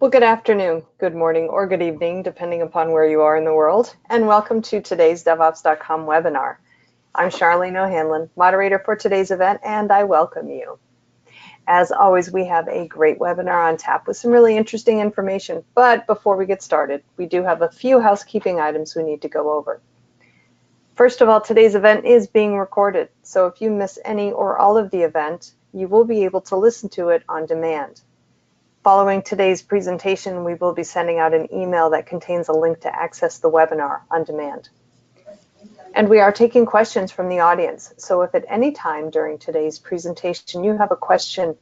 Well, good afternoon, good morning, or good evening, depending upon where you are in the world, and welcome to today's DevOps.com webinar. I'm Charlene O'Hanlon, moderator for today's event, and I welcome you. As always, we have a great webinar on tap with some really interesting information, but before we get started, we do have a few housekeeping items we need to go over. First of all, today's event is being recorded, so if you miss any or all of the event, you will be able to listen to it on demand. Following today's presentation, we will be sending out an email that contains a link to access the webinar on demand. And we are taking questions from the audience. So if at any time during today's presentation you have a question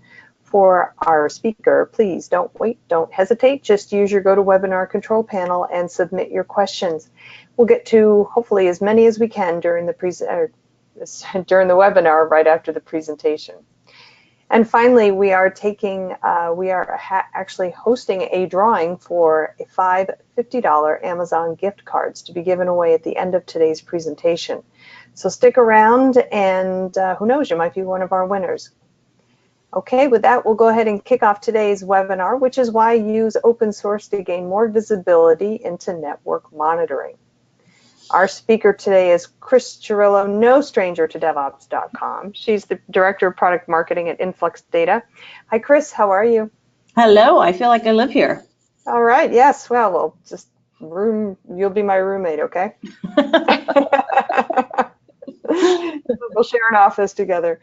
for our speaker, please don't wait, don't hesitate. Just use your GoToWebinar control panel and submit your questions. We'll get to hopefully as many as we can during the webinar right after the presentation. And finally, we are actually hosting a drawing for 5 $50 Amazon gift cards to be given away at the end of today's presentation. So stick around and who knows, you might be one of our winners. Okay, with that, we'll go ahead and kick off today's webinar, which is why use open source to gain more visibility into network monitoring. Our speaker today is Chris Chirillo, no stranger to DevOps.com. She's the Director of Product Marketing at InfluxData. Hi, Chris. How are you? Hello. I feel like I live here. All right. Yes. Well, just you'll be my roommate, okay? We'll share an office together.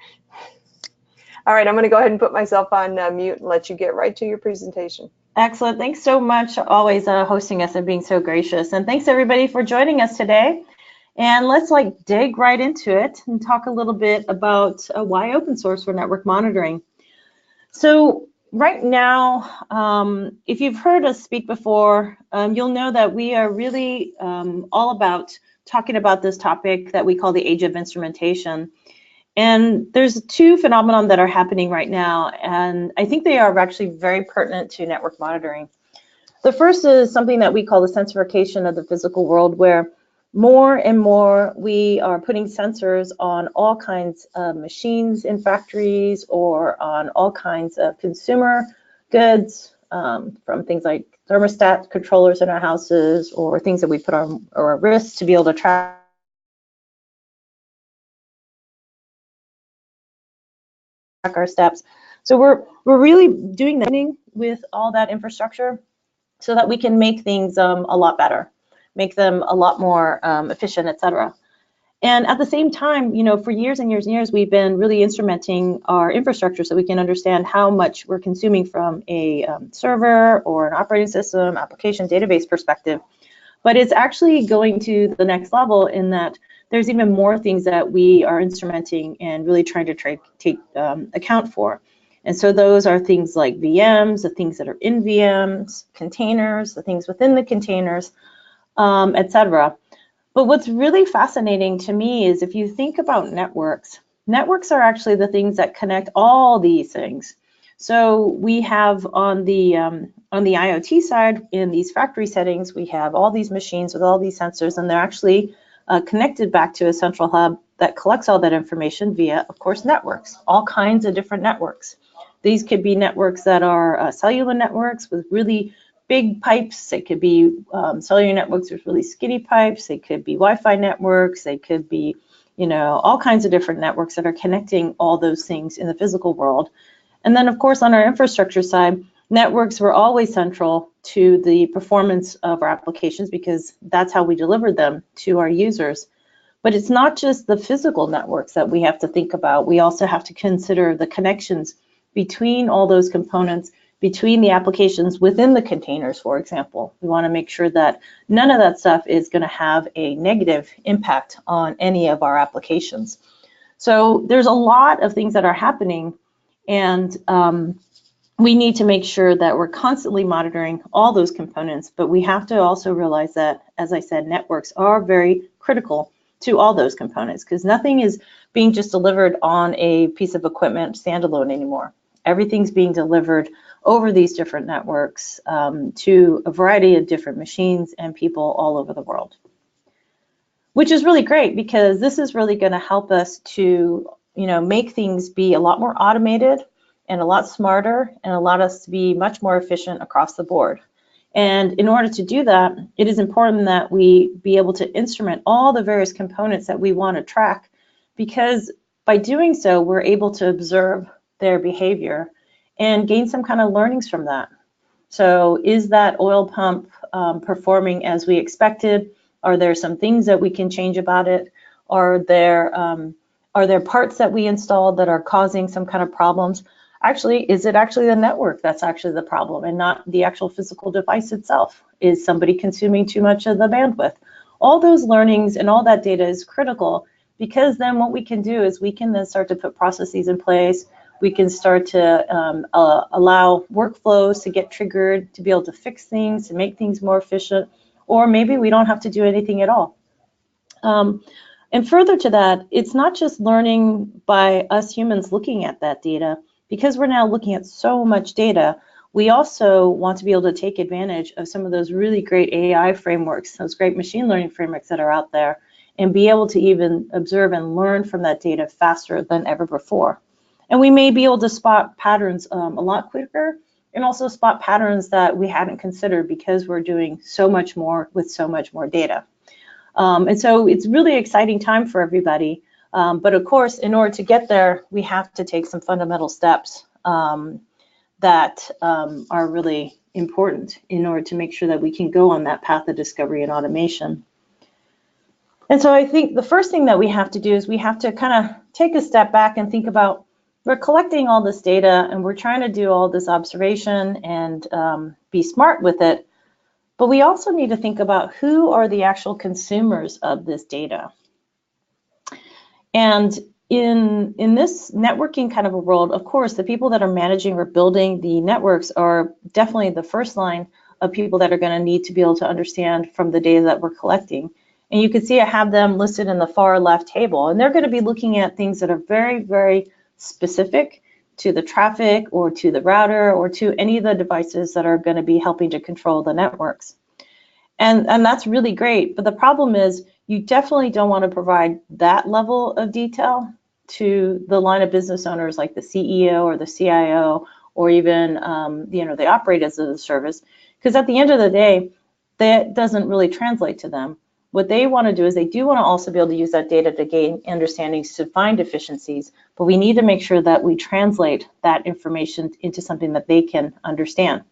All right. I'm going to go ahead and put myself on mute and let you get right to your presentation. Excellent. Thanks so much, always hosting us and being so gracious. And thanks everybody for joining us today. And let's dig right into it and talk a little bit about why open source for network monitoring. So right now, if you've heard us speak before, you'll know that we are really all about talking about this topic that we call the age of instrumentation. And there's two phenomena that are happening right now, and I think they are actually very pertinent to network monitoring. The first is something that we call the sensorification of the physical world, where more and more we are putting sensors on all kinds of machines in factories or on all kinds of consumer goods, from things like thermostat controllers in our houses or things that we put on our wrists to be able to track our steps. So we're really doing that with all that infrastructure so that we can make things a lot better, make them a lot more efficient, etc. And at the same time, for years and years and years, we've been really instrumenting our infrastructure so we can understand how much we're consuming from a server or an operating system, application, database perspective. But it's actually going to the next level in that there's even more things that we are instrumenting and really trying to take account for. And so those are things like VMs, the things that are in VMs, containers, the things within the containers, etc. But what's really fascinating to me is if you think about networks, networks are actually the things that connect all these things. So we have on the IoT side, in these factory settings, we have all these machines with all these sensors, and they're actually connected back to a central hub that collects all that information via, of course, networks, all kinds of different networks. These could be networks that are cellular networks with really big pipes. They could be cellular networks with really skinny pipes. They could be Wi-Fi networks. They could be, all kinds of different networks that are connecting all those things in the physical world. And then, of course, on our infrastructure side, networks were always central to the performance of our applications because that's how we delivered them to our users. But it's not just the physical networks that we have to think about. We also have to consider the connections between all those components, between the applications within the containers, for example. We want to make sure that none of that stuff is going to have a negative impact on any of our applications. So there's a lot of things that are happening, and we need to make sure that we're constantly monitoring all those components, but we have to also realize that, as I said, networks are very critical to all those components because nothing is being just delivered on a piece of equipment standalone anymore. Everything's being delivered over these different networks to a variety of different machines and people all over the world, which is really great because this is really going to help us to make things be a lot more automated and a lot smarter and allow us to be much more efficient across the board. And in order to do that, it is important that we be able to instrument all the various components that we want to track, because by doing so, we're able to observe their behavior and gain some kind of learnings from that. So is that oil pump performing as we expected? Are there some things that we can change about it? Are there parts that we installed that are causing some kind of problems? Actually, is it actually the network that's actually the problem and not the actual physical device itself? Is somebody consuming too much of the bandwidth? All those learnings and all that data is critical, because then what we can do is we can then start to put processes in place. We can start to allow workflows to get triggered, to be able to fix things, to make things more efficient, or maybe we don't have to do anything at all. And further to that, it's not just learning by us humans looking at that data. Because we're now looking at so much data, we also want to be able to take advantage of some of those really great AI frameworks, those great machine learning frameworks that are out there, and be able to even observe and learn from that data faster than ever before. And we may be able to spot patterns a lot quicker, and also spot patterns that we hadn't considered because we're doing so much more with so much more data. And so it's really exciting time for everybody. But of course, in order to get there, we have to take some fundamental steps that are really important in order to make sure that we can go on that path of discovery and automation. And so I think the first thing that we have to do is we have to kind of take a step back and think about, we're collecting all this data and we're trying to do all this observation and be smart with it. But we also need to think about who are the actual consumers of this data. And in this networking kind of a world, of course, the people that are managing or building the networks are definitely the first line of people that are going to need to be able to understand from the data that we're collecting. And you can see I have them listed in the far left table, and they're going to be looking at things that are very, very specific to the traffic or to the router or to any of the devices that are going to be helping to control the networks. And that's really great, but the problem is you definitely don't want to provide that level of detail to the line of business owners like the CEO or the CIO or even the operators of the service, because at the end of the day, that doesn't really translate to them. What they want to do is they do want to also be able to use that data to gain understandings, to find efficiencies, but we need to make sure that we translate that information into something that they can understand.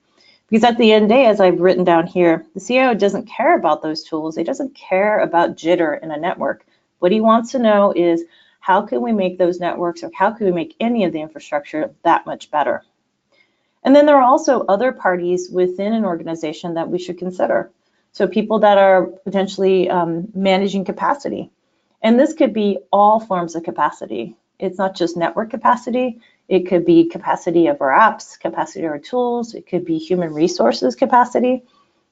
Because at the end of the day, as I've written down here, the CIO doesn't care about those tools. He doesn't care about jitter in a network. What he wants to know is, how can we make those networks, or how can we make any of the infrastructure that much better? And then there are also other parties within an organization that we should consider. So people that are potentially managing capacity. And this could be all forms of capacity. It's not just network capacity. It could be capacity of our apps, capacity of our tools. It could be human resources capacity.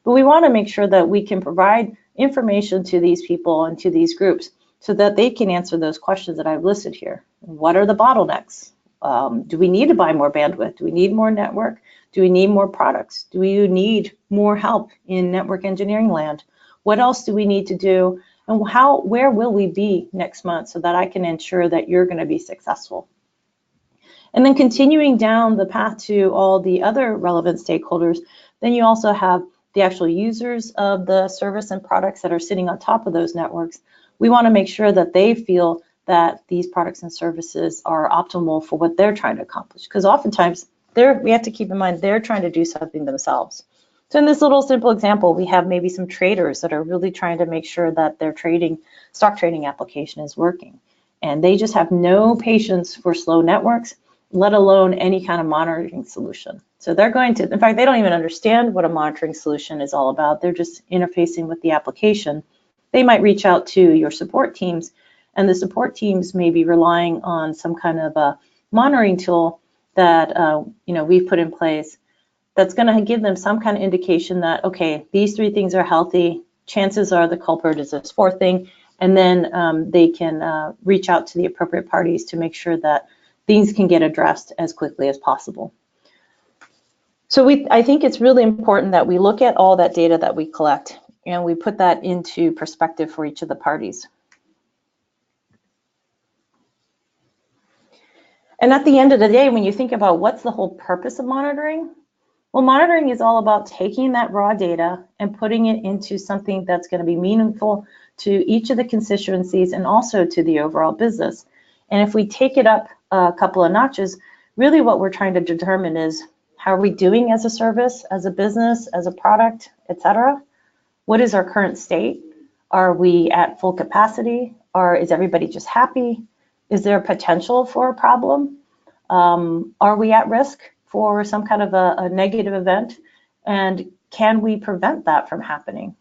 But we want to make sure that we can provide information to these people and to these groups so that they can answer those questions that I've listed here. What are the bottlenecks? Do we need to buy more bandwidth? Do we need more network? Do we need more products? Do we need more help in network engineering land? What else do we need to do? And where will we be next month so that I can ensure that you're going to be successful? And then continuing down the path to all the other relevant stakeholders, then you also have the actual users of the service and products that are sitting on top of those networks. We want to make sure that they feel that these products and services are optimal for what they're trying to accomplish. Because oftentimes, we have to keep in mind, they're trying to do something themselves. So in this little simple example, we have maybe some traders that are really trying to make sure that their stock trading application is working. And they just have no patience for slow networks, let alone any kind of monitoring solution. So they're going to, in fact, they don't even understand what a monitoring solution is all about. They're just interfacing with the application. They might reach out to your support teams, and the support teams may be relying on some kind of a monitoring tool that we've put in place that's going to give them some kind of indication that, okay, these three things are healthy. Chances are the culprit is this fourth thing, and then they can reach out to the appropriate parties to make sure that things can get addressed as quickly as possible. So I think it's really important that we look at all that data that we collect and we put that into perspective for each of the parties. And at the end of the day, when you think about what's the whole purpose of monitoring, well, monitoring is all about taking that raw data and putting it into something that's going to be meaningful to each of the constituencies and also to the overall business. And if we take it up a couple of notches, really what we're trying to determine is, how are we doing as a service, as a business, as a product, etc.? What is our current state? Are we at full capacity? Or is everybody just happy? Is there potential for a problem? Are we at risk for some kind of a negative event? And can we prevent that from happening?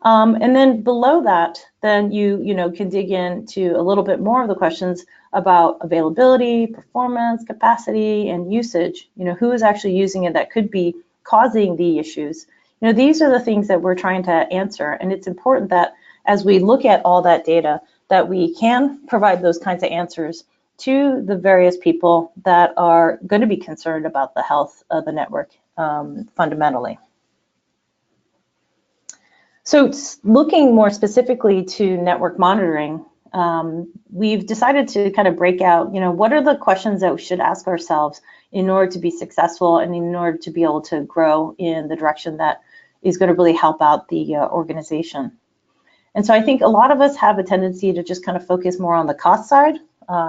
And then below that, then you can dig into a little bit more of the questions about availability, performance, capacity, and usage. Who is actually using it that could be causing the issues? These are the things that we're trying to answer, and it's important that as we look at all that data, that we can provide those kinds of answers to the various people that are going to be concerned about the health of the network fundamentally. So looking more specifically to network monitoring, we've decided to kind of break out, what are the questions that we should ask ourselves in order to be successful and in order to be able to grow in the direction that is going to really help out the organization. And so I think a lot of us have a tendency to just kind of focus more on the cost side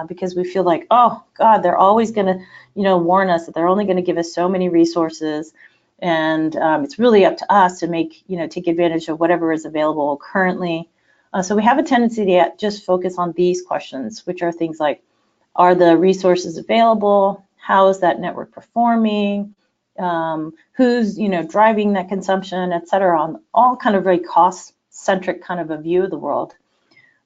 because we feel like, oh God, they're always going to, warn us that they're only going to give us so many resources. And it's really up to us to take advantage of whatever is available currently. So we have a tendency to just focus on these questions, which are things like, are the resources available? How is that network performing? Who's, driving that consumption, et cetera, on all kind of very cost-centric kind of a view of the world.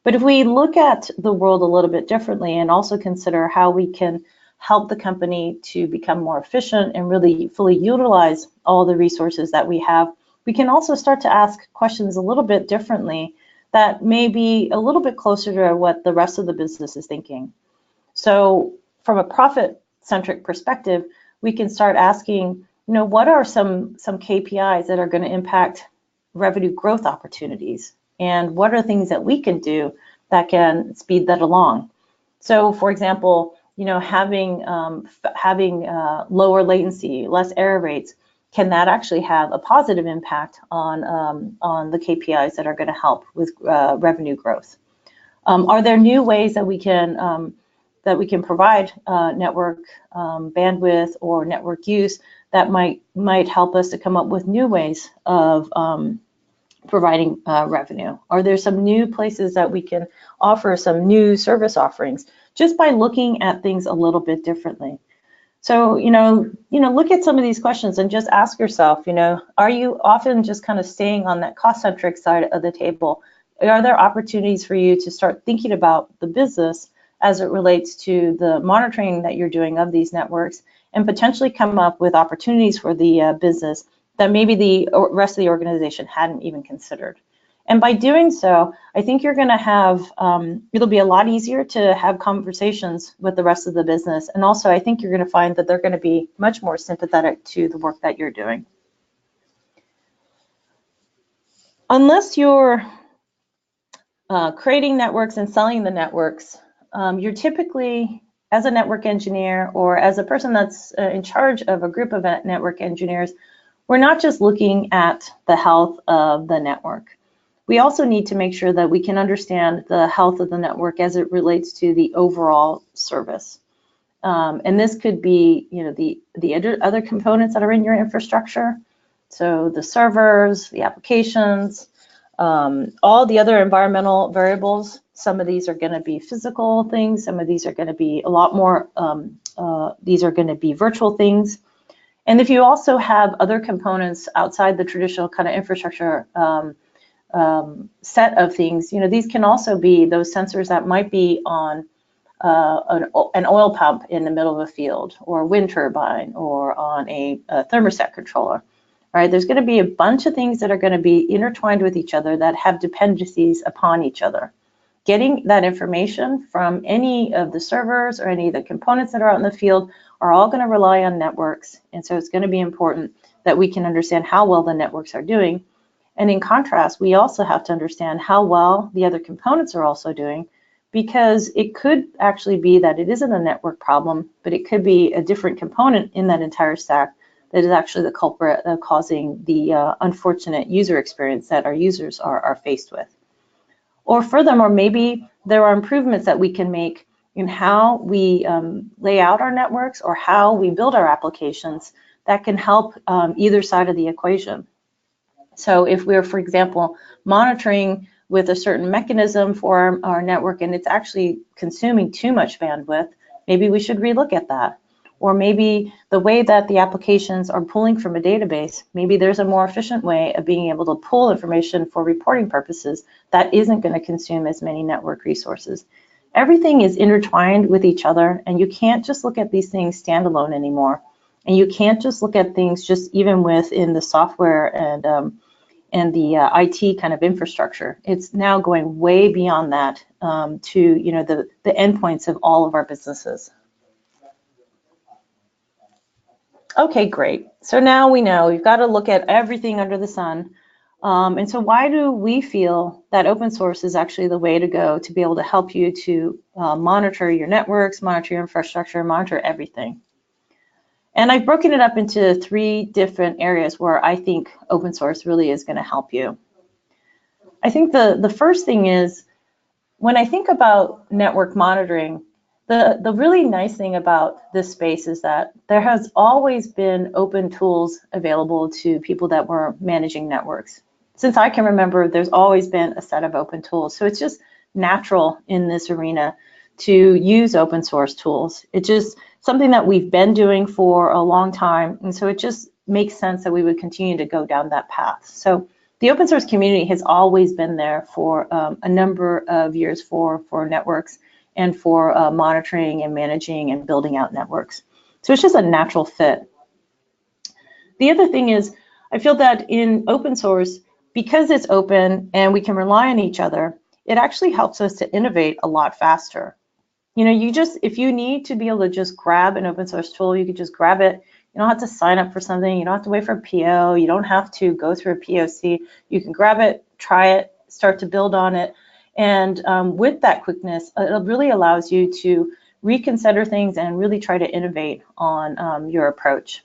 But if we look at the world a little bit differently and also consider how we can help the company to become more efficient and really fully utilize all the resources that we have, we can also start to ask questions a little bit differently that may be a little bit closer to what the rest of the business is thinking. So from a profit-centric perspective, we can start asking, what are some KPIs that are going to impact revenue growth opportunities? And what are things that we can do that can speed that along? So for example, having lower latency, less error rates, can that actually have a positive impact on the KPIs that are going to help with revenue growth? Are there new ways that we can provide network bandwidth or network use that might help us to come up with new ways of providing revenue? Are there some new places that we can offer some new service offerings just by looking at things a little bit differently? So, look at some of these questions and just ask yourself, are you often just kind of staying on that cost-centric side of the table? Are there opportunities for you to start thinking about the business as it relates to the monitoring that you're doing of these networks and potentially come up with opportunities for the business that maybe the rest of the organization hadn't even considered? And by doing so, I think you're going to have, it'll be a lot easier to have conversations with the rest of the business. And also, I think you're going to find that they're going to be much more sympathetic to the work that you're doing. Unless you're creating networks and selling the networks, you're typically, as a network engineer or as a person that's in charge of a group of network engineers, we're not just looking at the health of the network. We also need to make sure that we can understand the health of the network as it relates to the overall service. And this could be, the other components that are in your infrastructure. So the servers, the applications, all the other environmental variables. Some of these are going to be physical things. Some of these are going to be a lot more, these are going to be virtual things. And if you also have other components outside the traditional kind of infrastructure set of things, these can also be those sensors that might be on an oil pump in the middle of a field, or a wind turbine, or on a thermostat controller. Right? There's going to be a bunch of things that are going to be intertwined with each other that have dependencies upon each other. Getting that information from any of the servers or any of the components that are out in the field are all going to rely on networks. And so it's going to be important that we can understand how well the networks are doing. And in contrast, we also have to understand how well the other components are also doing, because it could actually be that it isn't a network problem, but it could be a different component in that entire stack that is actually the culprit of causing the unfortunate user experience that our users are faced with. Or furthermore, maybe there are improvements that we can make in how we lay out our networks or how we build our applications that can help either side of the equation. So if we're, for example, monitoring with a certain mechanism for our network and it's actually consuming too much bandwidth, maybe we should relook at that. Or maybe the way that the applications are pulling from a database, maybe there's a more efficient way of being able to pull information for reporting purposes that isn't going to consume as many network resources. Everything is intertwined with each other, and you can't just look at these things standalone anymore. And you can't just look at things just even within the software and the IT kind of infrastructure. It's now going way beyond that to the endpoints of all of our businesses. Okay, great. So now we know we've got to look at everything under the sun. And so why do we feel that open source is actually the way to go to be able to help you to monitor your networks, monitor your infrastructure, monitor everything? And I've broken it up into 3 different areas where I think open source really is going to help you. I think the first thing is, when I think about network monitoring, the really nice thing about this space is that there has always been open tools available to people that were managing networks. Since I can remember, there's always been a set of open tools. So it's just natural in this arena to use open source tools. It's just something that we've been doing for a long time. And so it just makes sense that we would continue to go down that path. So the open source community has always been there for a number of years for networks and for monitoring and managing and building out networks. So it's just a natural fit. The other thing is, I feel that in open source, because it's open and we can rely on each other, it actually helps us to innovate a lot faster. If you need to be able to just grab an open source tool, you can just grab it. You don't have to sign up for something. You don't have to wait for a PO. You don't have to go through a POC. You can grab it, try it, start to build on it. And with that quickness, it really allows you to reconsider things and really try to innovate on your approach.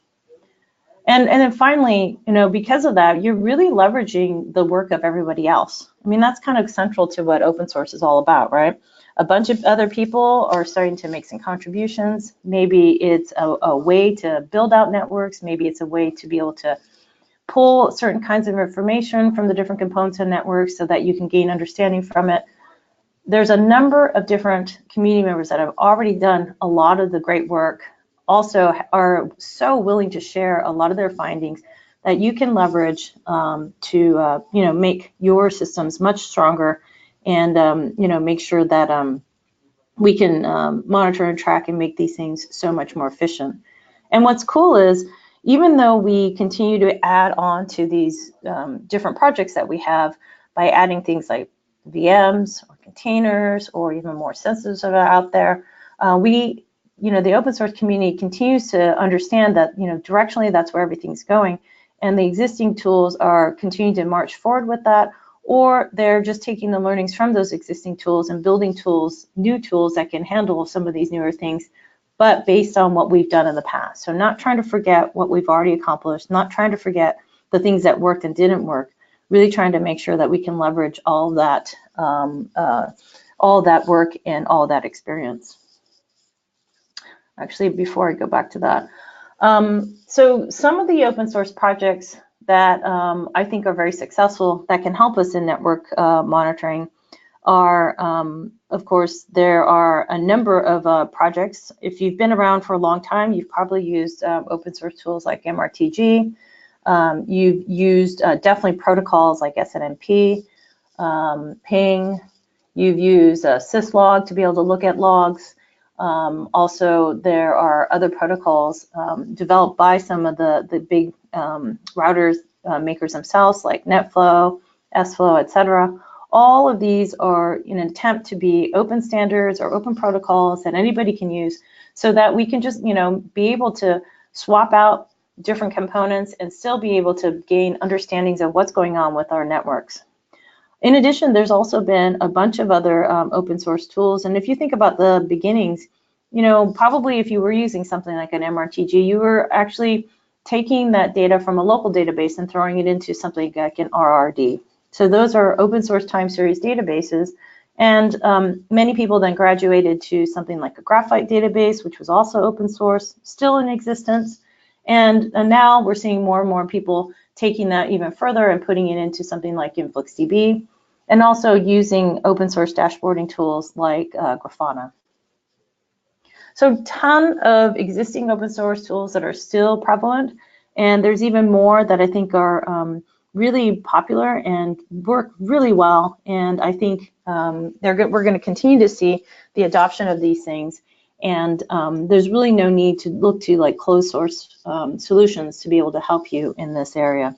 And then finally, because of that, you're really leveraging the work of everybody else. I mean, that's kind of central to what open source is all about, right? A bunch of other people are starting to make some contributions. Maybe it's a way to build out networks. Maybe it's a way to be able to pull certain kinds of information from the different components of networks so that you can gain understanding from it. There's a number of different community members that have already done a lot of the great work, also are so willing to share a lot of their findings that you can leverage to make your systems much stronger and make sure that we can monitor and track and make these things so much more efficient. And what's cool is, even though we continue to add on to these different projects that we have by adding things like VMs or containers or even more sensors that are out there, the open source community continues to understand that directionally that's where everything's going, and the existing tools are continuing to march forward with that, or they're just taking the learnings from those existing tools and building tools, new tools that can handle some of these newer things, but based on what we've done in the past. So not trying to forget what we've already accomplished, not trying to forget the things that worked and didn't work, really trying to make sure that we can leverage all that work and all that experience. Actually, before I go back to that, so some of the open source projects that I think are very successful that can help us in network monitoring are, of course, there are a number of projects. If you've been around for a long time, you've probably used open source tools like MRTG. You've used definitely protocols like SNMP, ping. You've used syslog to be able to look at logs. Also, there are other protocols developed by some of the big routers makers themselves, like NetFlow, SFlow, etc. All of these are in an attempt to be open standards or open protocols that anybody can use, so that we can just be able to swap out different components and still be able to gain understandings of what's going on with our networks. In addition, there's also been a bunch of other open source tools. And if you think about the beginnings, you know, probably if you were using something like an MRTG, you were actually taking that data from a local database and throwing it into something like an RRD. So those are open source time series databases. And many people then graduated to something like a graphite database, which was also open source, still in existence. And now we're seeing more and more people taking that even further and putting it into something like InfluxDB, and also using open source dashboarding tools like Grafana. So a ton of existing open source tools that are still prevalent, and there's even more that I think are really popular and work really well. And I think we're going to continue to see the adoption of these things. And there's really no need to look to like closed source solutions to be able to help you in this area.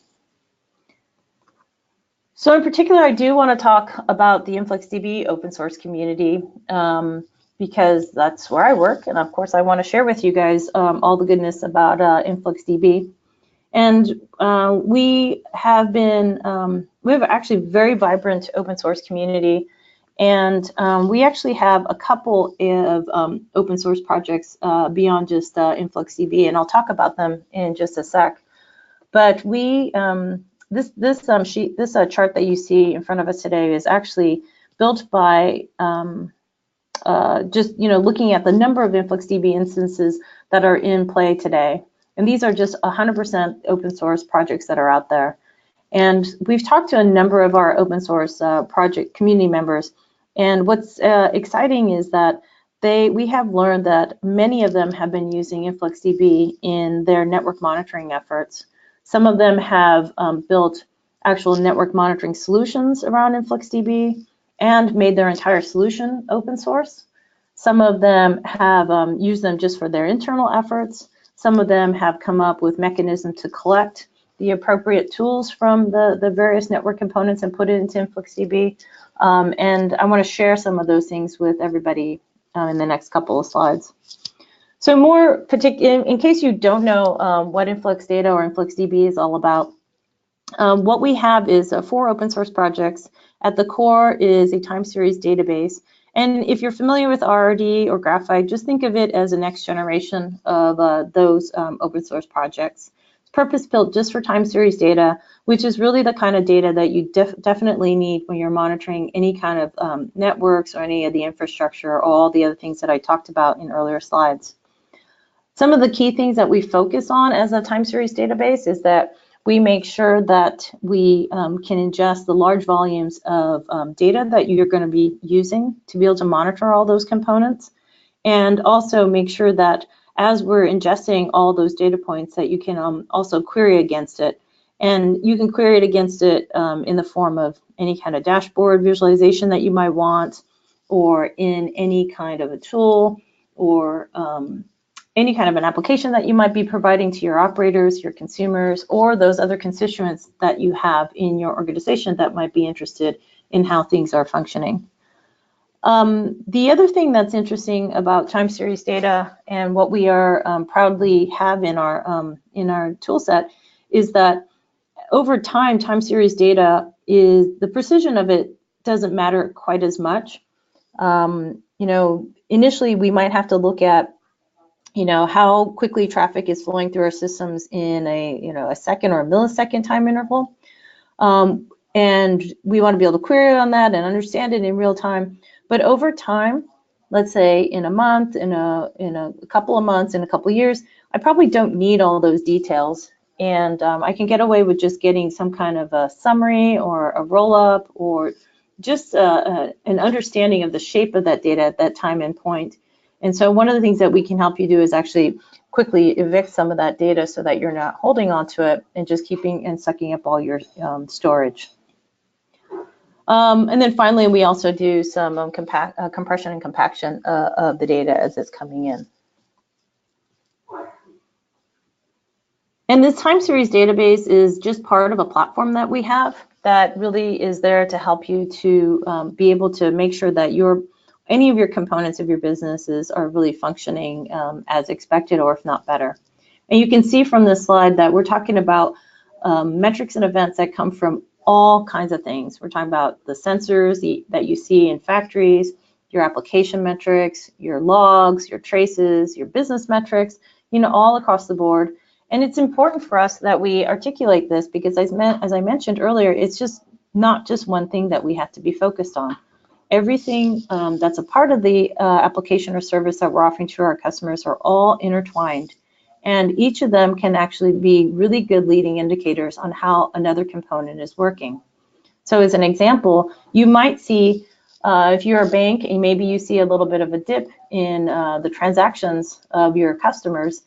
So in particular, I do want to talk about the InfluxDB open source community because that's where I work. And of course, I want to share with you guys all the goodness about InfluxDB. And we have actually very vibrant open source community. And we actually have a couple of open source projects beyond just InfluxDB, and I'll talk about them in just a sec. But we this chart that you see in front of us today is actually built by just looking at the number of InfluxDB instances that are in play today. And these are just 100% open source projects that are out there. And we've talked to a number of our open source project community members. And what's exciting is that we have learned that many of them have been using InfluxDB in their network monitoring efforts. Some of them have built actual network monitoring solutions around InfluxDB and made their entire solution open source. Some of them have used them just for their internal efforts. Some of them have come up with mechanisms to collect the appropriate tools from the various network components and put it into InfluxDB. And I want to share some of those things with everybody in the next couple of slides. So more particular, in case you don't know what InfluxData or InfluxDB is all about, what we have is 4 open source projects. At the core is a time series database. And if you're familiar with RRD or Graphite, just think of it as a next generation of those open source projects. It's purpose-built just for time series data, which is really the kind of data that you definitely need when you're monitoring any kind of networks or any of the infrastructure or all the other things that I talked about in earlier slides. Some of the key things that we focus on as a time series database is that we make sure that we can ingest the large volumes of data that you're going to be using to be able to monitor all those components, and also make sure that as we're ingesting all those data points that you can also query against it. And you can query it against it in the form of any kind of dashboard visualization that you might want, or in any kind of a tool, or any kind of an application that you might be providing to your operators, your consumers, or those other constituents that you have in your organization that might be interested in how things are functioning. The other thing that's interesting about time series data and what we are proudly have in our tool set is that over time series data the precision of it doesn't matter quite as much. Initially we might have to look at how quickly traffic is flowing through our systems in a second or a millisecond time interval. And we want to be able to query on that and understand it in real time. But over time, let's say in a month, in a couple of months, in a couple of years, I probably don't need all those details. And I can get away with just getting some kind of a summary or a roll-up or just an understanding of the shape of that data at that time and point. And so one of the things that we can help you do is actually quickly evict some of that data so that you're not holding on to it and just keeping and sucking up all your storage. And then finally, we also do some compression and compaction of the data as it's coming in. And this time series database is just part of a platform that we have that really is there to help you to be able to make sure that any of your components of your businesses are really functioning as expected, or if not better. And you can see from this slide that we're talking about metrics and events that come from all kinds of things. We're talking about the sensors that you see in factories, your application metrics, your logs, your traces, your business metrics, you know, all across the board. And it's important for us that we articulate this because as I mentioned earlier, it's just not just one thing that we have to be focused on. Everything that's a part of the application or service that we're offering to our customers are all intertwined. And each of them can actually be really good leading indicators on how another component is working. So as an example, you might see, if you're a bank and maybe you see a little bit of a dip in the transactions of your customers,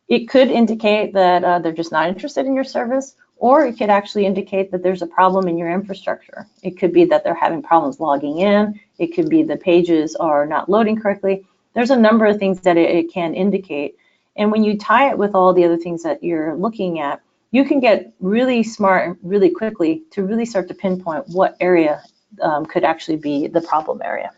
it could indicate that they're just not interested in your service, or it could actually indicate that there's a problem in your infrastructure. It could be that they're having problems logging in. It could be the pages are not loading correctly. There's a number of things that it can indicate. And when you tie it with all the other things that you're looking at, you can get really smart really quickly to really start to pinpoint what area could actually be the problem area.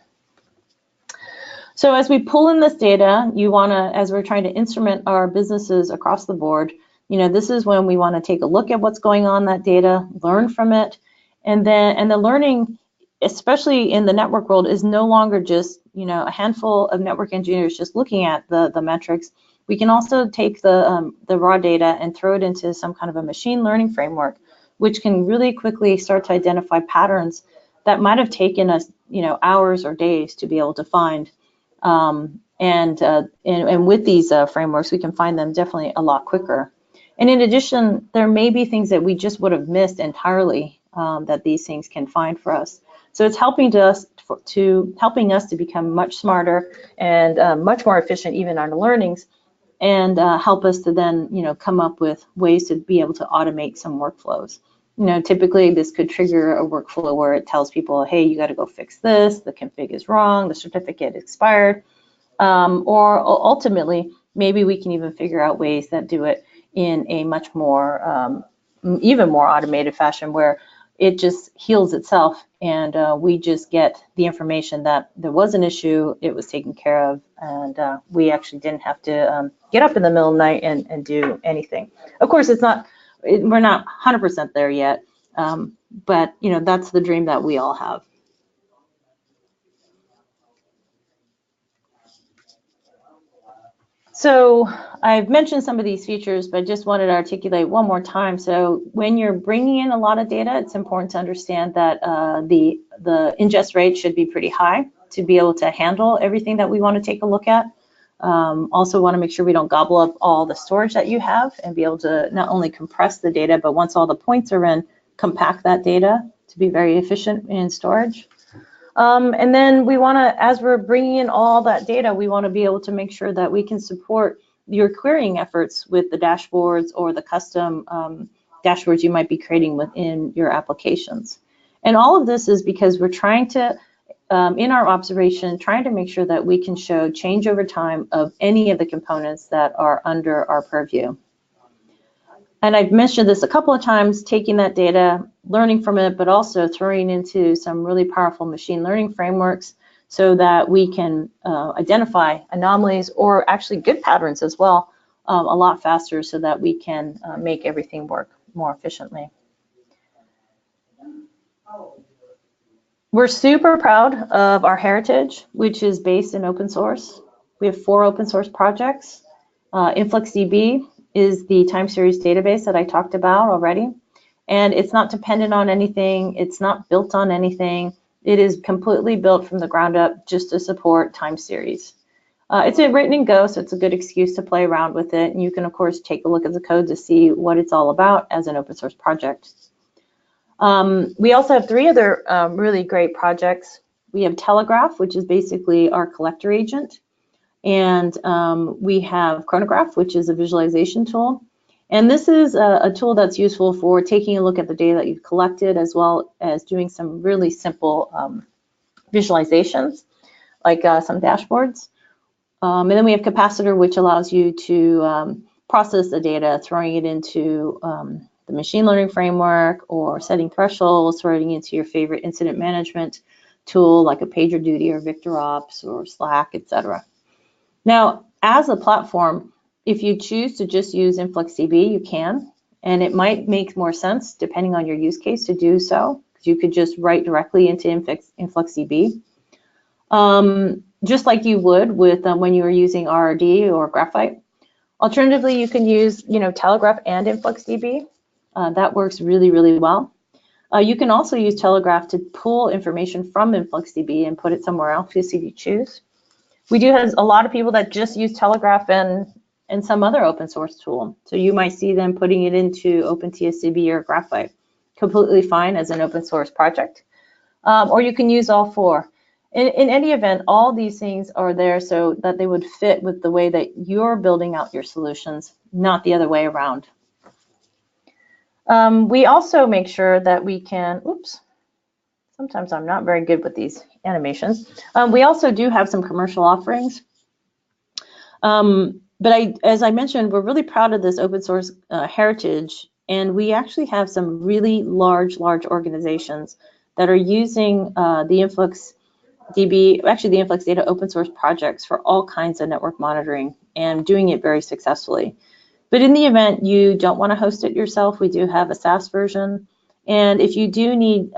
So as we pull in this data, you want to, as we're trying to instrument our businesses across the board, you know, this is when we want to take a look at what's going on in that data, learn from it, and the learning, especially in the network world, is no longer just, you know, a handful of network engineers just looking at the metrics. We can also take the raw data and throw it into some kind of a machine learning framework, which can really quickly start to identify patterns that might have taken us, you know, hours or days to be able to find. And with these frameworks, we can find them definitely a lot quicker. And in addition, there may be things that we just would have missed entirely that these things can find for us. So it's helping us to become much smarter and much more efficient even on the learnings, and help us to then, you know, come up with ways to be able to automate some workflows. You know, typically this could trigger a workflow where it tells people, hey, you got to go fix this, the config is wrong, the certificate expired, or ultimately, maybe we can even figure out ways that do it in a much more, even more automated fashion where it just heals itself and we just get the information that there was an issue, it was taken care of, and we actually didn't have to get up in the middle of the night and do anything. Of course, we're not 100% there yet, but you know, that's the dream that we all have. So I've mentioned some of these features, but just wanted to articulate one more time. So when you're bringing in a lot of data, it's important to understand that the ingest rate should be pretty high to be able to handle everything that we want to take a look at. Also want to make sure we don't gobble up all the storage that you have and be able to not only compress the data, but once all the points are in, compact that data to be very efficient in storage. And then we want to, as we're bringing in all that data, we want to be able to make sure that we can support your querying efforts with the dashboards or the custom dashboards you might be creating within your applications. And all of this is because we're trying to, in our observation, trying to make sure that we can show change over time of any of the components that are under our purview. And I've mentioned this a couple of times, taking that data, learning from it, but also throwing into some really powerful machine learning frameworks so that we can identify anomalies or actually good patterns as well a lot faster so that we can make everything work more efficiently. We're super proud of our heritage, which is based in open source. We have 4 open source projects. InfluxDB is the time series database that I talked about already. And it's not dependent on anything. It's not built on anything. It is completely built from the ground up just to support time series. It's written in Go, so it's a good excuse to play around with it. And you can, of course, take a look at the code to see what it's all about as an open source project. We also have 3 other really great projects. We have Telegraph, which is basically our collector agent. And we have Chronograph, which is a visualization tool. And this is a tool that's useful for taking a look at the data that you've collected, as well as doing some really simple visualizations, like some dashboards. And then we have Capacitor, which allows you to process the data, throwing it into the machine learning framework, or setting thresholds, throwing it into your favorite incident management tool, like a PagerDuty or VictorOps or Slack, etc. Now, as a platform, if you choose to just use InfluxDB, you can. And it might make more sense, depending on your use case, to do so, because you could just write directly into InfluxDB, just like you would with when you were using RRD or Graphite. Alternatively, you can use, Telegraph and InfluxDB. That works really, really well. You can also use Telegraph to pull information from InfluxDB and put it somewhere else if you choose. We do have a lot of people that just use Telegraph and some other open source tool. So you might see them putting it into OpenTSDB or Graphite. Completely fine as an open source project. Or you can use all four. In any event, all these things are there so that they would fit with the way that you're building out your solutions, not the other way around. We also make sure that we can, sometimes I'm not very good with these animations. We also do have some commercial offerings. But as I mentioned, we're really proud of this open source heritage, and we actually have some really large organizations that are using the InfluxData open source projects for all kinds of network monitoring and doing it very successfully. But in the event you don't want to host it yourself, we do have a SaaS version. And if you do need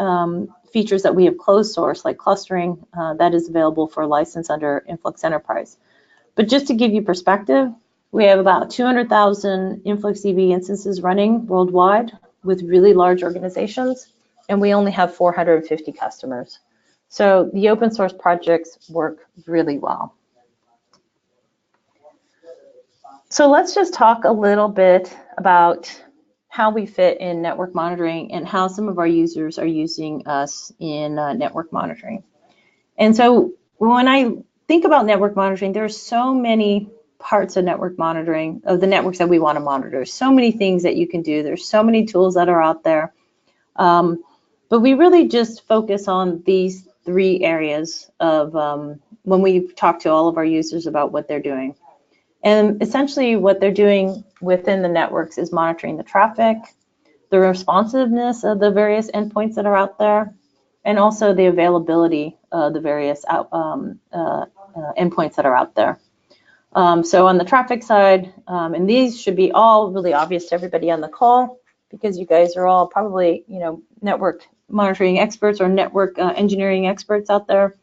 features that we have closed source, like clustering, that is available for license under Influx Enterprise. But just to give you perspective, we have about 200,000 InfluxDB instances running worldwide with really large organizations, and we only have 450 customers. So the open source projects work really well. So let's just talk a little bit about how we fit in network monitoring and how some of our users are using us in network monitoring. And so when I think about network monitoring, there are so many parts of network monitoring, of the networks that we want to monitor. So many things that you can do. There's so many tools that are out there. But we really just focus on these three areas of when we talk to all of our users about what they're doing. And essentially what they're doing within the networks is monitoring the traffic, the responsiveness of the various endpoints that are out there, and also the availability of the various endpoints that are out there. So on the traffic side, and these should be all really obvious to everybody on the call, because you guys are all probably, network monitoring experts or network engineering experts out there.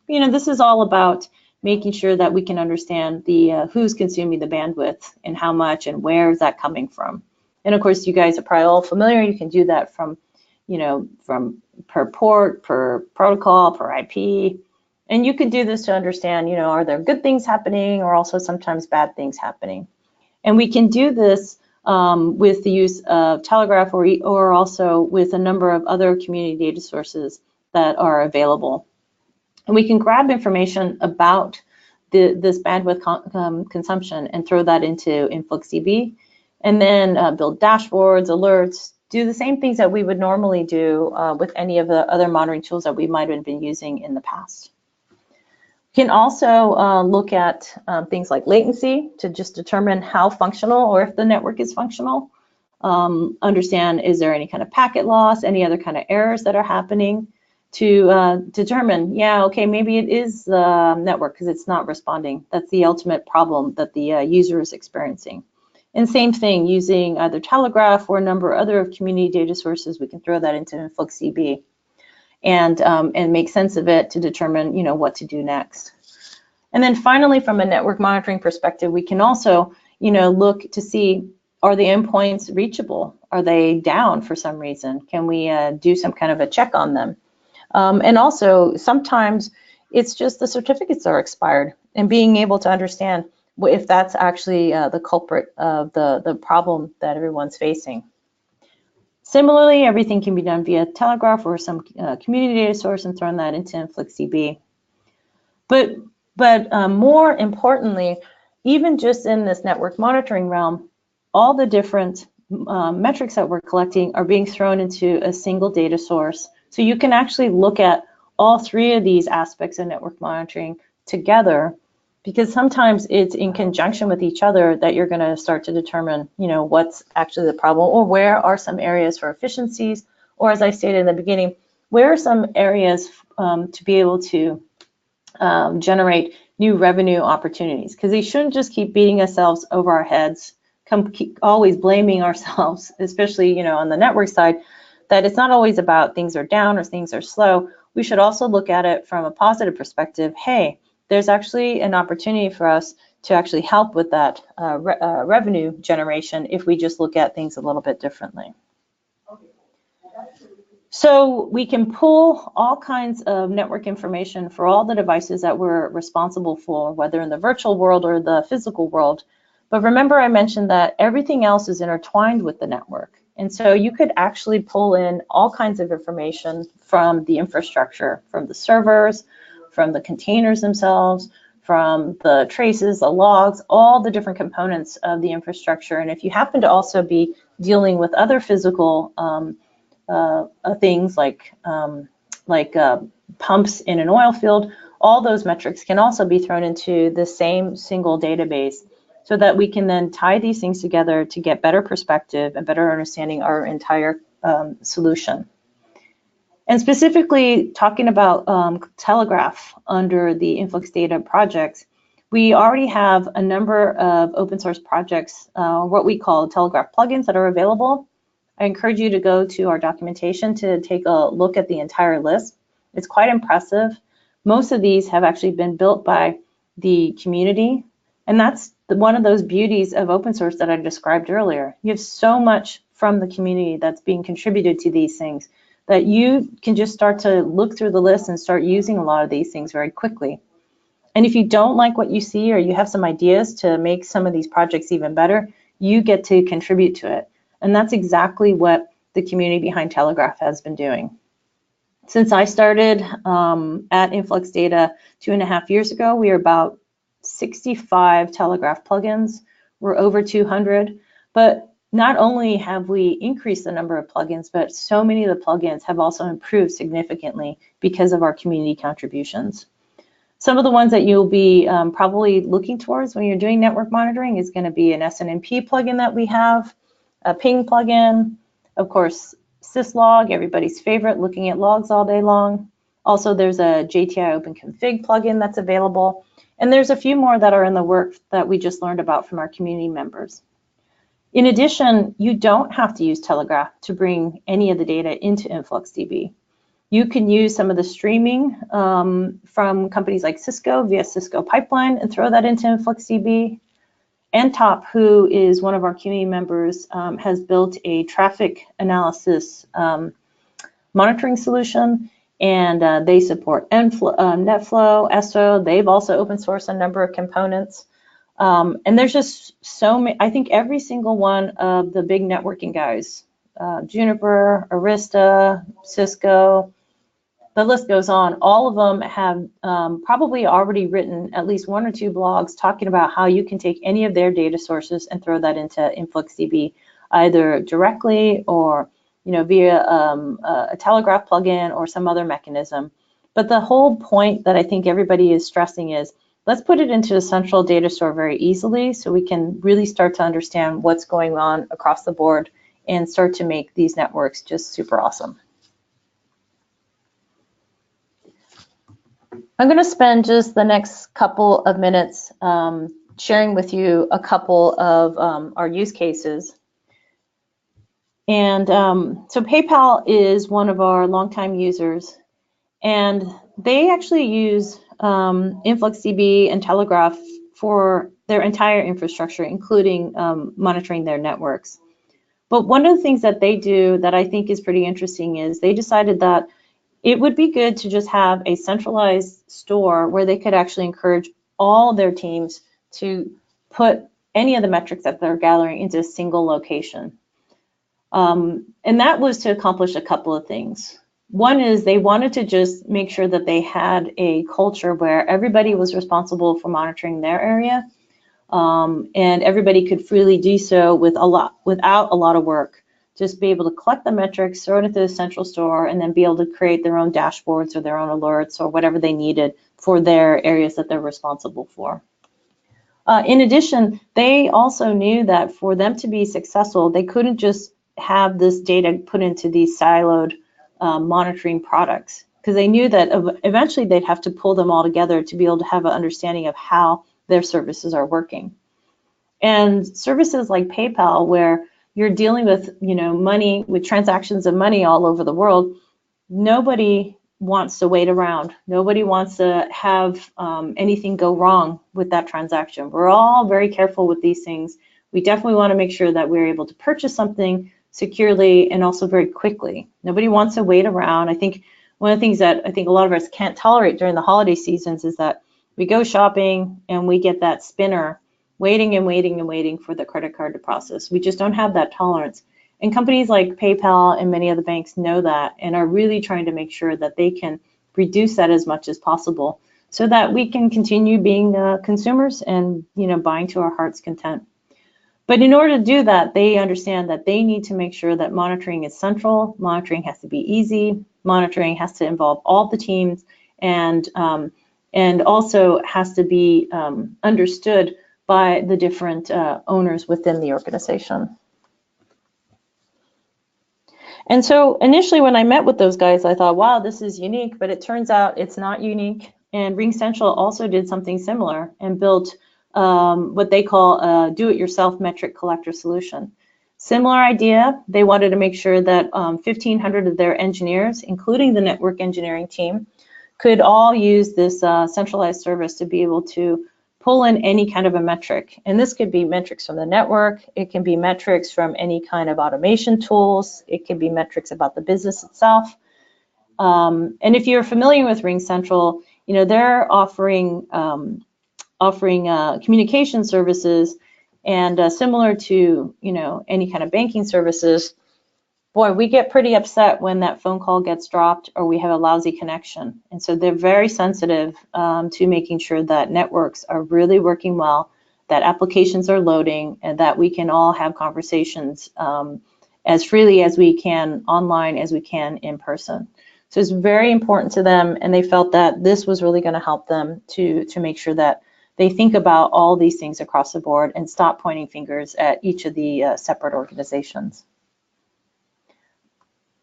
This is all about making sure that we can understand the who's consuming the bandwidth and how much and where is that coming from. And of course, you guys are probably all familiar. You can do that from, from per port, per protocol, per IP. And you can do this to understand, are there good things happening or also sometimes bad things happening? And we can do this with the use of Telegraph or also with a number of other community data sources that are available. And we can grab information about this bandwidth consumption and throw that into InfluxDB, and then build dashboards, alerts, do the same things that we would normally do with any of the other monitoring tools that we might have been using in the past. We can also look at things like latency to just determine how functional or if the network is functional. Understand, is there any kind of packet loss, any other kind of errors that are happening, to determine, okay, maybe it is the network because it's not responding. That's the ultimate problem that the user is experiencing. And same thing, using either Telegraph or a number of other community data sources, we can throw that into InfluxDB and make sense of it to determine, what to do next. And then finally, from a network monitoring perspective, we can also, look to see, are the endpoints reachable? Are they down for some reason? Can we do some kind of a check on them? And also, sometimes it's just the certificates are expired, and being able to understand if that's actually the culprit of the problem that everyone's facing. Similarly, everything can be done via Telegraph or some community data source and thrown that into InfluxDB. But more importantly, even just in this network monitoring realm, all the different metrics that we're collecting are being thrown into a single data source. So you can actually look at all three of these aspects of network monitoring together, because sometimes it's in conjunction with each other that you're going to start to determine, what's actually the problem, or where are some areas for efficiencies, or as I stated in the beginning, where are some areas to be able to generate new revenue opportunities, because they shouldn't just keep beating ourselves over our heads keep always blaming ourselves, especially, on the network side, that it's not always about things are down or things are slow. We should also look at it from a positive perspective. Hey, there's actually an opportunity for us to actually help with that revenue generation if we just look at things a little bit differently. So we can pull all kinds of network information for all the devices that we're responsible for, whether in the virtual world or the physical world. But remember, I mentioned that everything else is intertwined with the network. And so you could actually pull in all kinds of information from the infrastructure, from the servers, from the containers themselves, from the traces, the logs, all the different components of the infrastructure. And if you happen to also be dealing with other physical things like pumps in an oil field, all those metrics can also be thrown into the same single database so that we can then tie these things together to get better perspective and better understanding our entire solution. And specifically talking about Telegraph under the InfluxData projects, we already have a number of open source projects, what we call Telegraph plugins that are available. I encourage you to go to our documentation to take a look at the entire list. It's quite impressive. Most of these have actually been built by the community, and that's one of those beauties of open source that I described earlier. You have so much from the community that's being contributed to these things that you can just start to look through the list and start using a lot of these things very quickly. And if you don't like what you see or you have some ideas to make some of these projects even better, you get to contribute to it. And that's exactly what the community behind Telegraph has been doing. Since I started at InfluxData 2.5 years ago, we are about 65 Telegraph plugins. We're over 200, but not only have we increased the number of plugins, but so many of the plugins have also improved significantly because of our community contributions. Some of the ones that you'll be probably looking towards when you're doing network monitoring is going to be an SNMP plugin that we have, a ping plugin, of course, syslog, everybody's favorite, looking at logs all day long. Also, there's a JTI OpenConfig plugin that's available. And there's a few more that are in the work that we just learned about from our community members. In addition, you don't have to use Telegraph to bring any of the data into InfluxDB. You can use some of the streaming from companies like Cisco via Cisco Pipeline and throw that into InfluxDB. NTOP, who is one of our community members, has built a traffic analysis monitoring solution, and they support NetFlow, ESO. They've also open sourced a number of components. And there's just so many. I think every single one of the big networking guys, Juniper, Arista, Cisco, the list goes on. All of them have probably already written at least 1 or 2 blogs talking about how you can take any of their data sources and throw that into InfluxDB, either directly or via a Telegraph plugin or some other mechanism. But the whole point that I think everybody is stressing is, let's put it into a central data store very easily so we can really start to understand what's going on across the board and start to make these networks just super awesome. I'm going to spend just the next couple of minutes sharing with you a couple of our use cases. And so PayPal is one of our longtime users, and they actually use InfluxDB and Telegraph for their entire infrastructure, including monitoring their networks. But one of the things that they do that I think is pretty interesting is they decided that it would be good to just have a centralized store where they could actually encourage all their teams to put any of the metrics that they're gathering into a single location. And that was to accomplish a couple of things. One is they wanted to just make sure that they had a culture where everybody was responsible for monitoring their area, and everybody could freely do so without a lot of work. Just be able to collect the metrics, throw it into the central store, and then be able to create their own dashboards or their own alerts or whatever they needed for their areas that they're responsible for. In addition, they also knew that for them to be successful, they couldn't just have this data put into these siloed monitoring products, because they knew that eventually they'd have to pull them all together to be able to have an understanding of how their services are working. And services like PayPal, where you're dealing with, money, with transactions of money all over the world, nobody wants to wait around. Nobody wants to have anything go wrong with that transaction. We're all very careful with these things. We definitely want to make sure that we're able to purchase something securely and also very quickly. Nobody wants to wait around. I think one of the things that I think a lot of us can't tolerate during the holiday seasons is that we go shopping and we get that spinner waiting and waiting and waiting for the credit card to process. We just don't have that tolerance. And companies like PayPal and many other banks know that and are really trying to make sure that they can reduce that as much as possible so that we can continue being consumers and buying to our heart's content. But in order to do that, they understand that they need to make sure that monitoring is central. Monitoring has to be easy. Monitoring has to involve all the teams and also has to be understood by the different owners within the organization. And so initially when I met with those guys, I thought, wow, this is unique, but it turns out it's not unique. And RingCentral also did something similar and built what they call a do-it-yourself metric collector solution. Similar idea, they wanted to make sure that 1,500 of their engineers, including the network engineering team, could all use this centralized service to be able to pull in any kind of a metric. And this could be metrics from the network, it can be metrics from any kind of automation tools, it can be metrics about the business itself. And if you're familiar with RingCentral, they're offering communication services, and similar to any kind of banking services. Boy, we get pretty upset when that phone call gets dropped or we have a lousy connection. And so they're very sensitive to making sure that networks are really working well, that applications are loading, and that we can all have conversations as freely as we can online as we can in person. So it's very important to them, and they felt that this was really going to help them to make sure that they think about all these things across the board and stop pointing fingers at each of the separate organizations.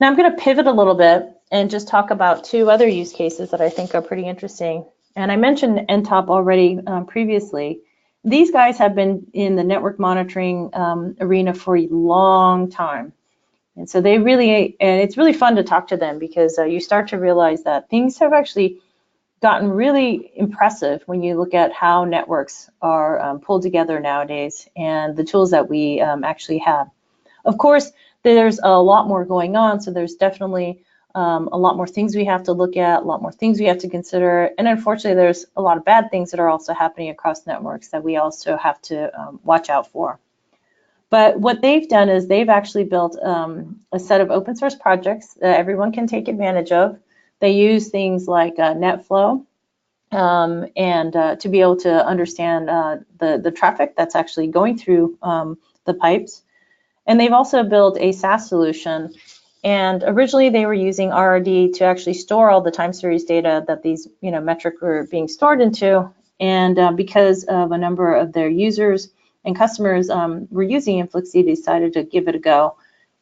Now I'm going to pivot a little bit and just talk about two other use cases that I think are pretty interesting. And I mentioned NTOP already previously. These guys have been in the network monitoring arena for a long time. And so and it's really fun to talk to them because you start to realize that things have actually gotten really impressive when you look at how networks are pulled together nowadays and the tools that we actually have. Of course, there's a lot more going on, so there's definitely a lot more things we have to look at, a lot more things we have to consider, and unfortunately there's a lot of bad things that are also happening across networks that we also have to watch out for. But what they've done is they've actually built a set of open source projects that everyone can take advantage of. They use things like NetFlow and to be able to understand the traffic that's actually going through the pipes. And they've also built a SaaS solution. And originally they were using RRD to actually store all the time series data that these metrics were being stored into. And because of a number of their users and customers were using InfluxDB, they decided to give it a go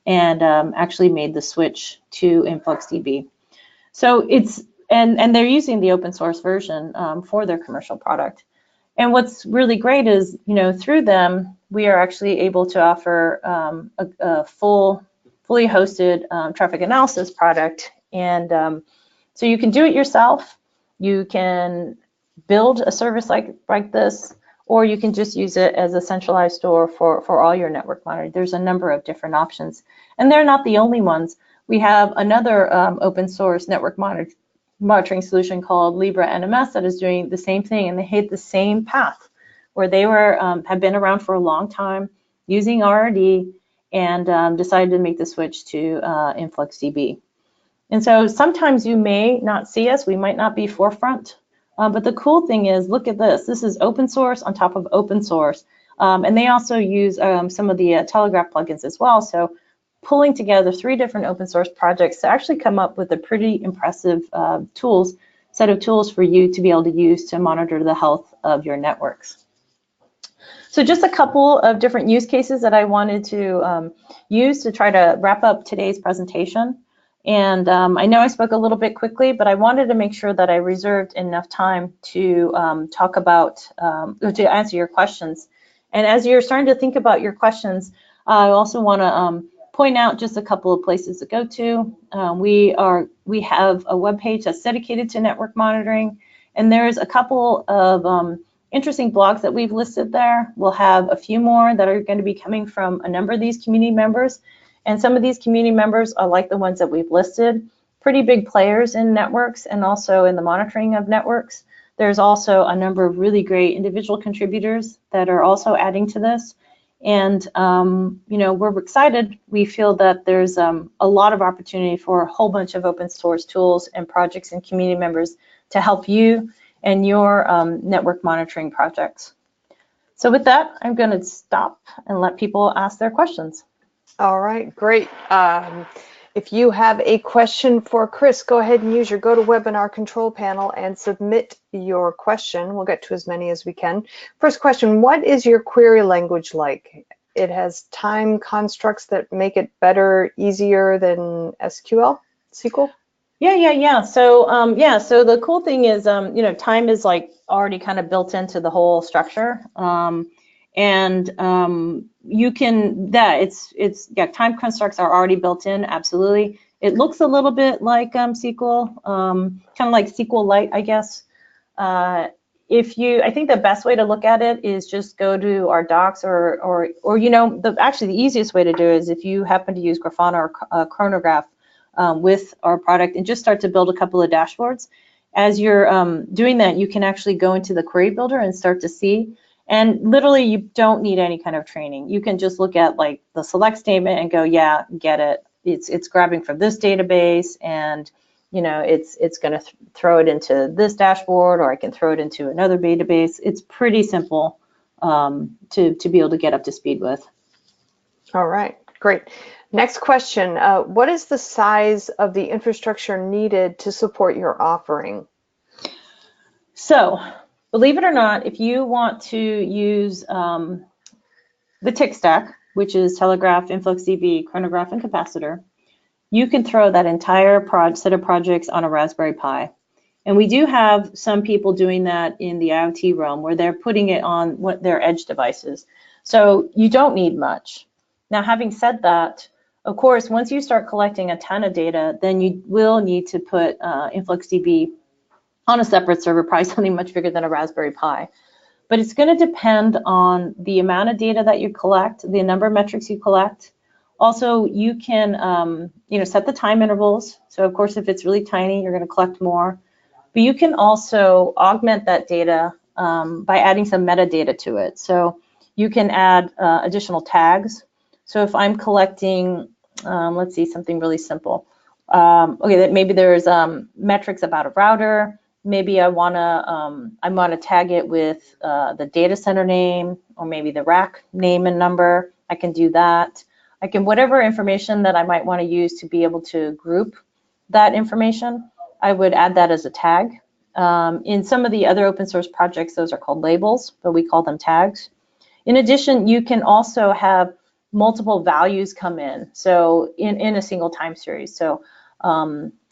and actually made the switch to InfluxDB. So and they're using the open source version for their commercial product. And what's really great is, through them, we are actually able to offer a fully hosted traffic analysis product. And so you can do it yourself. You can build a service like this, or you can just use it as a centralized store for all your network monitoring. There's a number of different options. And they're not the only ones. We have another open source network monitoring solution called Libra NMS that is doing the same thing, and they hit the same path where they have been around for a long time using RRD and decided to make the switch to InfluxDB. And so sometimes you may not see us, we might not be forefront, but the cool thing is, look at this. This is open source on top of open source. And they also use some of the Telegraph plugins as well. So pulling together 3 different open source projects to actually come up with a pretty impressive set of tools for you to be able to use to monitor the health of your networks. So just a couple of different use cases that I wanted to use to try to wrap up today's presentation. And I know I spoke a little bit quickly, but I wanted to make sure that I reserved enough time to talk about, to answer your questions. And as you're starting to think about your questions, I also want to point out just a couple of places to go to. We have a webpage that's dedicated to network monitoring, and there's a couple of interesting blogs that we've listed there. We'll have a few more that are going to be coming from a number of these community members, and some of these community members are like the ones that we've listed, pretty big players in networks and also in the monitoring of networks. There's also a number of really great individual contributors that are also adding to this. And, you know, we're excited. We feel that there's a lot of opportunity for a whole bunch of open source tools and projects and community members to help you and your network monitoring projects. So with that, I'm going to stop and let people ask their questions. All right, great. If you have a question for Chris, go ahead and use your GoToWebinar control panel and submit your question. We'll get to as many as we can. First question, what is your query language like? It has time constructs that make it better, easier than SQL, SQL? Yeah. So the cool thing is, you know, time is like already kind of built into the whole structure. You can, time constructs are already built in, absolutely. It looks a little bit like SQL, kind of like SQLite, I guess. I think the best way to look at it is just go to our docs or you know, actually the easiest way to do it is if you happen to use Grafana or Chronograph with our product and just start to build a couple of dashboards. As you're doing that, you can actually go into the query builder and start to see. And literally, you don't need any kind of training. You can just look at like the select statement and go, yeah, get it. It's grabbing from this database, and you know, it's going to throw it into this dashboard, or I can throw it into another database. It's pretty simple to be able to get up to speed with. All right, great. Next question, what is the size of the infrastructure needed to support your offering? So, believe it or not, if you want to use the tick stack, which is Telegraph, InfluxDB, Chronograph, and Capacitor, you can throw that entire set of projects on a Raspberry Pi. And we do have some people doing that in the IoT realm where they're putting it on their edge devices. So you don't need much. Now, having said that, of course, once you start collecting a ton of data, then you will need to put InfluxDB on a separate server, probably something much bigger than a Raspberry Pi. But it's going to depend on the amount of data that you collect, the number of metrics you collect. Also, you can you know, set the time intervals. So of course, if it's really tiny, you're going to collect more. But you can also augment that data by adding some metadata to it. So you can add additional tags. So if I'm collecting, let's see, something really simple. Okay, maybe there's metrics about a router. Maybe I wanna tag it with the data center name, or maybe the rack name and number. I can do that. I can, whatever information that I might want to use to be able to group that information, I would add that as a tag. In some of the other open source projects, those are called labels, but we call them tags. In addition, you can also have multiple values come in, so in a single time series. So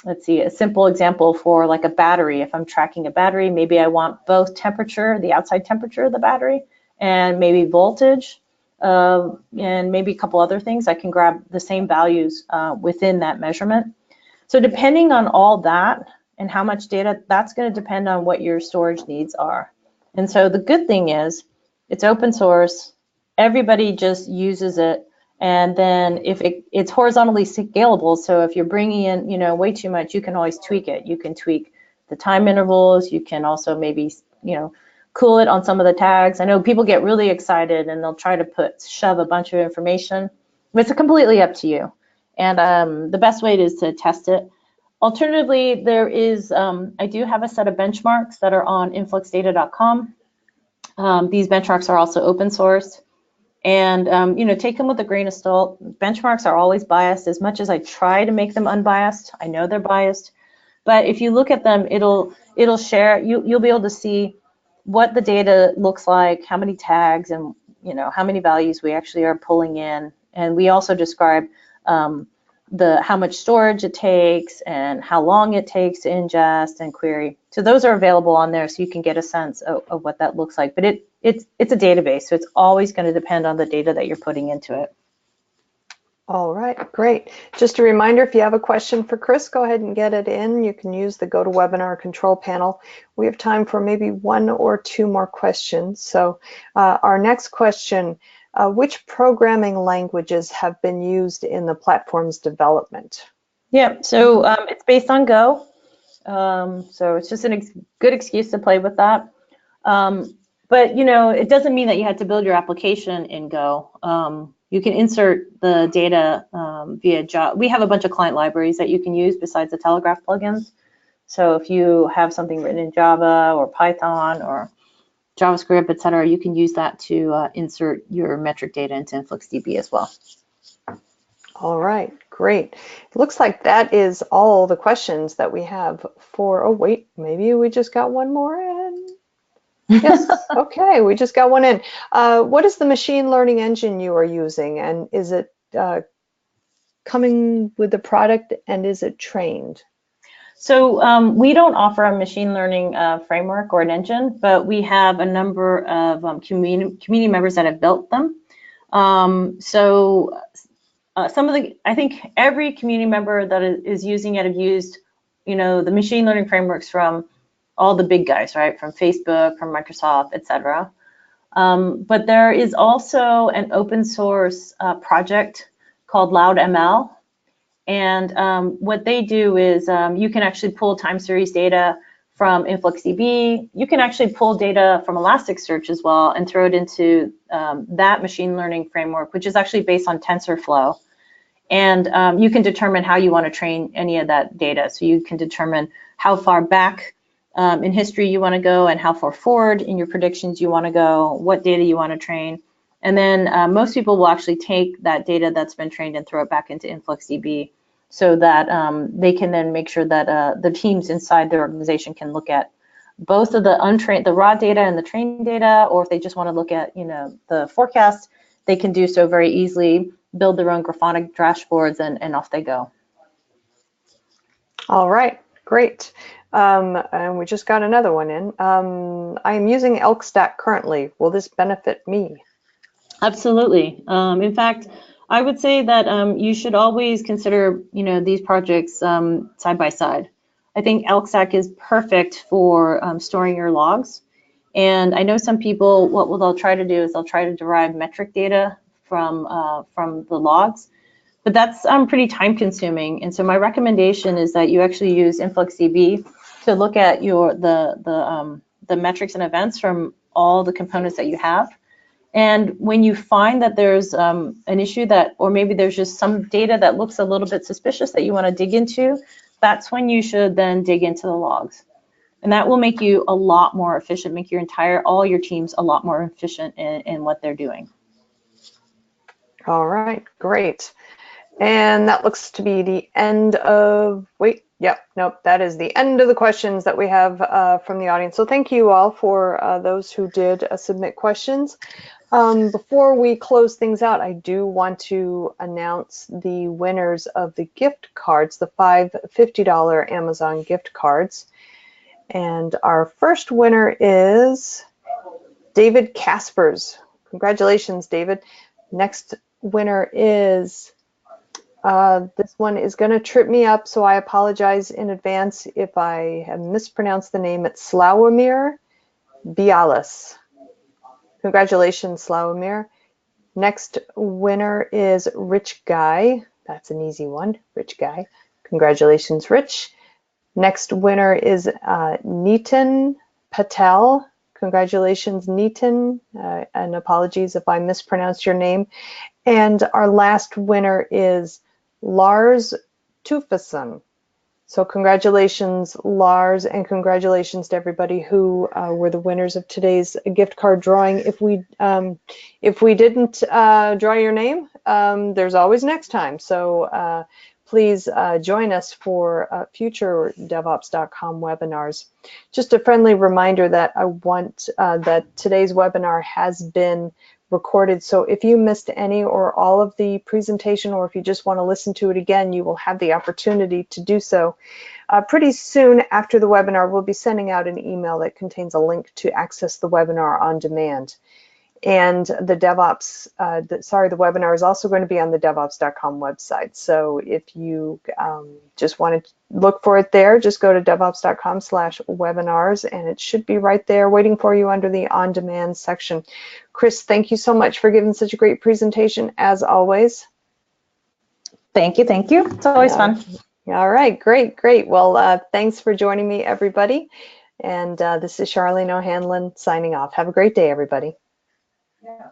let's see, a simple example for like a battery. If I'm tracking a battery, maybe I want both temperature, the outside temperature of the battery, and maybe voltage, and maybe a couple other things. I can grab the same values within that measurement. So depending on all that and how much data, that's going to depend on what your storage needs are. And so the good thing is it's open source. Everybody just uses it. And then if it's horizontally scalable, so if you're bringing in, you know, way too much, you can always tweak it. You can tweak the time intervals. You can also maybe, you know, cool it on some of the tags. I know people get really excited and they'll try to shove a bunch of information. It's completely up to you. And the best way is to test it. Alternatively, there is, I do have a set of benchmarks that are on InfluxData.com. These benchmarks are also open source. And, you know, take them with a grain of salt. Benchmarks are always biased. As much as I try to make them unbiased, I know they're biased. But if you look at them, it'll share, you'll be able to see what the data looks like, how many tags, and, you know, how many values we actually are pulling in. And we also describe how much storage it takes and how long it takes to ingest and query. So those are available on there, so you can get a sense of what that looks like. But it it's a database, so it's always going to depend on the data that you're putting into it. All right, great. Just a reminder, if you have a question for Chris, go ahead and get it in. You can use the GoToWebinar control panel. We have time for maybe 1 or 2 more questions. So our next question, which programming languages have been used in the platform's development? Yeah, so it's based on Go. So it's just a good excuse to play with that. But, you know, it doesn't mean that you have to build your application in Go. You can insert the data via Java. We have a bunch of client libraries that you can use besides the Telegraph plugins. So if you have something written in Java or Python or JavaScript, et cetera, you can use that to insert your metric data into InfluxDB as well. All right, great. It looks like that is all the questions that we have for, oh wait, maybe we just got one more in. Yes, okay, we just got one in. What is the machine learning engine you are using, and is it coming with the product, and is it trained? So we don't offer a machine learning framework or an engine, but we have a number of community members that have built them. Some of the, I think every community member that is using it have used, you know, the machine learning frameworks from all the big guys, right? From Facebook, from Microsoft, et cetera. But there is also an open source project called LoudML. And what they do is you can actually pull time series data from InfluxDB. You can actually pull data from Elasticsearch as well and throw it into that machine learning framework, which is actually based on TensorFlow. And you can determine how you want to train any of that data. So you can determine how far back in history you want to go and how far forward in your predictions you want to go, what data you want to train. And then most people will actually take that data that's been trained and throw it back into InfluxDB so that they can then make sure that the teams inside their organization can look at both of the untrained, the raw data and the trained data, or if they just want to look at, you know, the forecast, they can do so very easily, build their own graphic dashboards, and off they go. All right, great. And we just got another one in. I am using ElkStack currently. Will this benefit me? Absolutely. In fact, I would say that you should always consider, you know, these projects side by side. I think ElkStack is perfect for storing your logs. And I know some people, what they'll try to do is they'll try to derive metric data from the logs, but that's pretty time consuming. And so my recommendation is that you actually use InfluxDB to look at the metrics and events from all the components that you have. And when you find that there's an issue that, or maybe there's just some data that looks a little bit suspicious that you want to dig into, that's when you should then dig into the logs. And that will make you a lot more efficient, make all your teams a lot more efficient in what they're doing. All right, great. And that looks to be the end of, that is the end of the questions that we have from the audience. So thank you all for those who did submit questions. Before we close things out, I do want to announce the winners of the gift cards, the 5 $50 Amazon gift cards. And our first winner is David Caspers. Congratulations, David. Next winner is, this one is going to trip me up, so I apologize in advance if I have mispronounced the name. It's Slawomir Bialis. Congratulations, Slawomir. Next winner is Rich Guy. That's an easy one, Rich Guy. Congratulations, Rich. Next winner is Nitin Patel. Congratulations, Nitin, and apologies if I mispronounced your name. And our last winner is Lars Tufason. So congratulations, Lars, and congratulations to everybody who were the winners of today's gift card drawing. If we didn't draw your name, there's always next time. So please join us for future DevOps.com webinars. Just a friendly reminder that I want that today's webinar has been recorded. So if you missed any or all of the presentation, or if you just want to listen to it again, you will have the opportunity to do so Pretty soon after the webinar, we'll be sending out an email that contains a link to access the webinar on demand. And the the webinar is also going to be on the DevOps.com website. So if you just want to look for it there, just go to DevOps.com/webinars, and it should be right there waiting for you under the on-demand section. Chris, thank you so much for giving such a great presentation, as always. Thank you, thank you. It's always fun. All right, great. Well, thanks for joining me, everybody. And this is Charlene O'Hanlon signing off. Have a great day, everybody. Yeah.